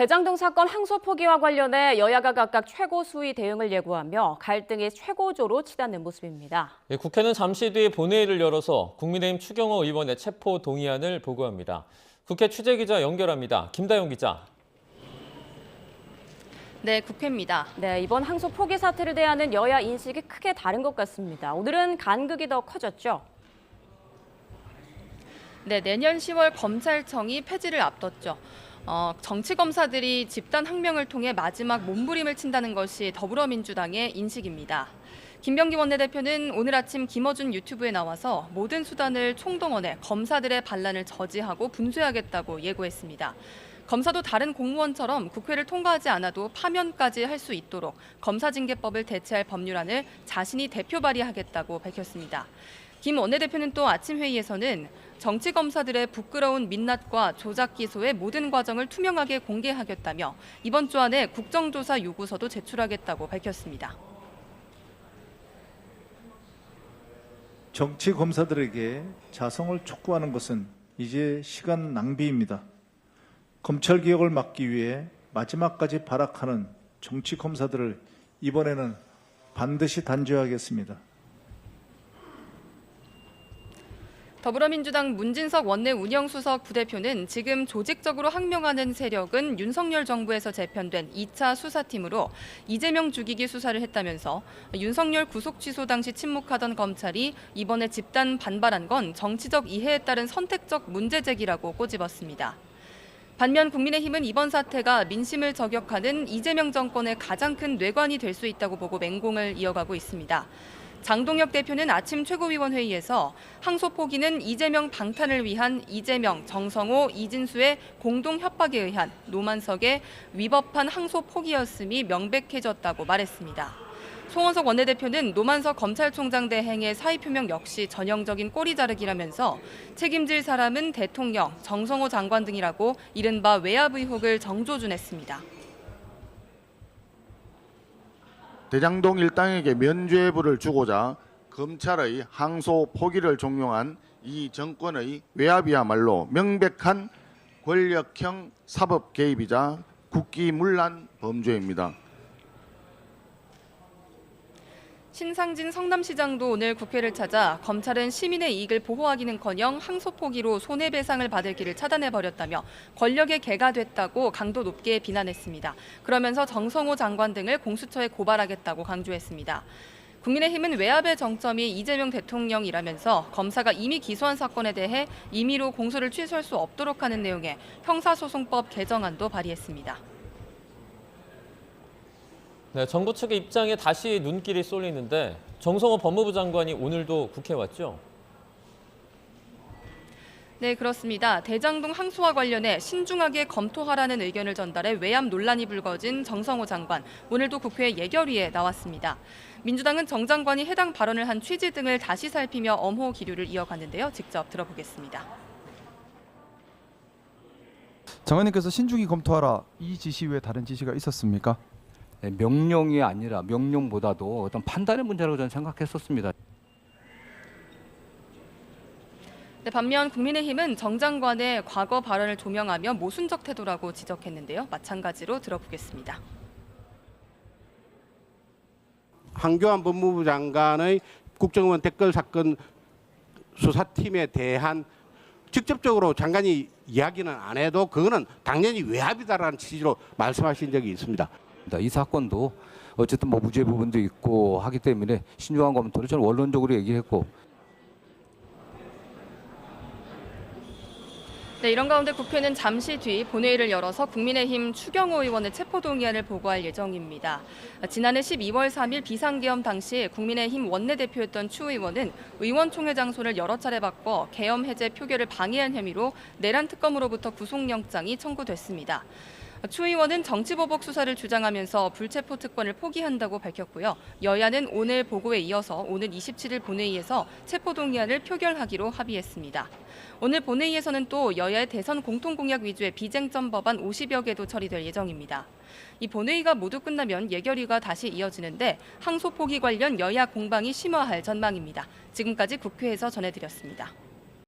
대장동 사건 항소 포기와 관련해 여야가 각각 최고 수위 대응을 예고하며 갈등이 최고조로 치닫는 모습입니다. 국회는 잠시 뒤 본회의를 열어서 국민의힘 추경호 의원의 체포 동의안을 보고합니다. 국회 취재기자 연결합니다. 김다영 기자. 네, 국회입니다. 네, 이번 항소 포기 사태를 대하는 여야 인식이 크게 다른 것 같습니다. 오늘은 간극이 더 커졌죠? 네, 내년 10월 검찰청이 폐지를 앞뒀죠. 정치검사들이 집단 항명을 통해 마지막 몸부림을 친다는 것이 더불어민주당의 인식입니다. 김병기 원내대표는 오늘 아침 김어준 유튜브에 나와서 모든 수단을 총동원해 검사들의 반란을 저지하고 분쇄하겠다고 예고했습니다. 검사도 다른 공무원처럼 국회를 통과하지 않아도 파면까지 할 수 있도록 검사징계법을 대체할 법률안을 자신이 대표 발의하겠다고 밝혔습니다. 김 원내대표는 또 아침 회의에서는 정치검사들의 부끄러운 민낯과 조작 기소의 모든 과정을 투명하게 공개하겠다며 이번 주 안에 국정조사 요구서도 제출하겠다고 밝혔습니다. 정치검사들에게 자성을 촉구하는 것은 이제 시간 낭비입니다. 검찰개혁을 막기 위해 마지막까지 발악하는 정치검사들을 이번에는 반드시 단죄하겠습니다. 더불어민주당 문진석 원내 운영수석 부대표는 지금 조직적으로 항명하는 세력은 윤석열 정부에서 재편된 2차 수사팀으로 이재명 죽이기 수사를 했다면서 윤석열 구속 취소 당시 침묵하던 검찰이 이번에 집단 반발한 건 정치적 이해에 따른 선택적 문제 제기라고 꼬집었습니다. 반면 국민의힘은 이번 사태가 민심을 저격하는 이재명 정권의 가장 큰 뇌관이 될 수 있다고 보고 맹공을 이어가고 있습니다. 장동혁 대표는 아침 최고위원회의에서 항소 포기는 이재명 방탄을 위한 이재명, 정성호, 이진수의 공동 협박에 의한 노만석의 위법한 항소 포기였음이 명백해졌다고 말했습니다. 송원석 원내대표는 노만석 검찰총장 대행의 사의 표명 역시 전형적인 꼬리 자르기라면서 책임질 사람은 대통령, 정성호 장관 등이라고 이른바 외압 의혹을 정조준했습니다. 대장동 일당에게 면죄부를 주고자 검찰의 항소 포기를 종용한 이 정권의 외압이야말로 명백한 권력형 사법 개입이자 국기문란 범죄입니다. 신상진 성남시장도 오늘 국회를 찾아 검찰은 시민의 이익을 보호하기는커녕 항소 포기로 손해배상을 받을 길을 차단해버렸다며 권력의 개가 됐다고 강도 높게 비난했습니다. 그러면서 정성호 장관 등을 공수처에 고발하겠다고 강조했습니다. 국민의힘은 외압의 정점이 이재명 대통령이라면서 검사가 이미 기소한 사건에 대해 임의로 공소를 취소할 수 없도록 하는 내용의 형사소송법 개정안도 발의했습니다. 네, 정부 측의 입장에 다시 눈길이 쏠리는데 정성호 법무부 장관이 오늘도 국회에 왔죠? 네, 그렇습니다. 대장동 항소와 관련해 신중하게 검토하라는 의견을 전달해 외압 논란이 불거진 정성호 장관. 오늘도 국회 예결위에 나왔습니다. 민주당은 정 장관이 해당 발언을 한 취지 등을 다시 살피며 엄호 기류를 이어갔는데요. 직접 들어보겠습니다. 장관님께서 신중히 검토하라 이 지시 외에 다른 지시가 있었습니까? 명령이 아니라 명령보다도 어떤 판단의 문제라고 저는 생각했었습니다. 네, 반면 국민의힘은 정 장관의 과거 발언을 조명하며 모순적 태도라고 지적했는데요. 마찬가지로 들어보겠습니다. 황교안 법무부 장관의 국정원 댓글 사건 수사팀에 대한 직접적으로 장관이 이야기는 안 해도 그거는 당연히 외압이다라는 취지로 말씀하신 적이 있습니다. 이 사건도 어쨌든 무죄 부분도 있고 하기 때문에 신중한 검토를 저는 원론적으로 얘기했고. 네, 이런 가운데 국회는 잠시 뒤 본회의를 열어서 국민의힘 추경호 의원의 체포동의안을 보고할 예정입니다. 지난해 12월 3일 비상계엄 당시 국민의힘 원내대표였던 추 의원은 의원총회 장소를 여러 차례 바꿔 계엄 해제 표결을 방해한 혐의로 내란 특검으로부터 구속영장이 청구됐습니다. 추 의원은 정치보복 수사를 주장하면서 불체포 특권을 포기한다고 밝혔고요. 여야는 오늘 보고에 이어서 오늘 27일 본회의에서 체포동의안을 표결하기로 합의했습니다. 오늘 본회의에서는 또 여야의 대선 공통공약 위주의 비쟁점 법안 50여 개도 처리될 예정입니다. 이 본회의가 모두 끝나면 예결위가 다시 이어지는데 항소 포기 관련 여야 공방이 심화할 전망입니다. 지금까지 국회에서 전해드렸습니다.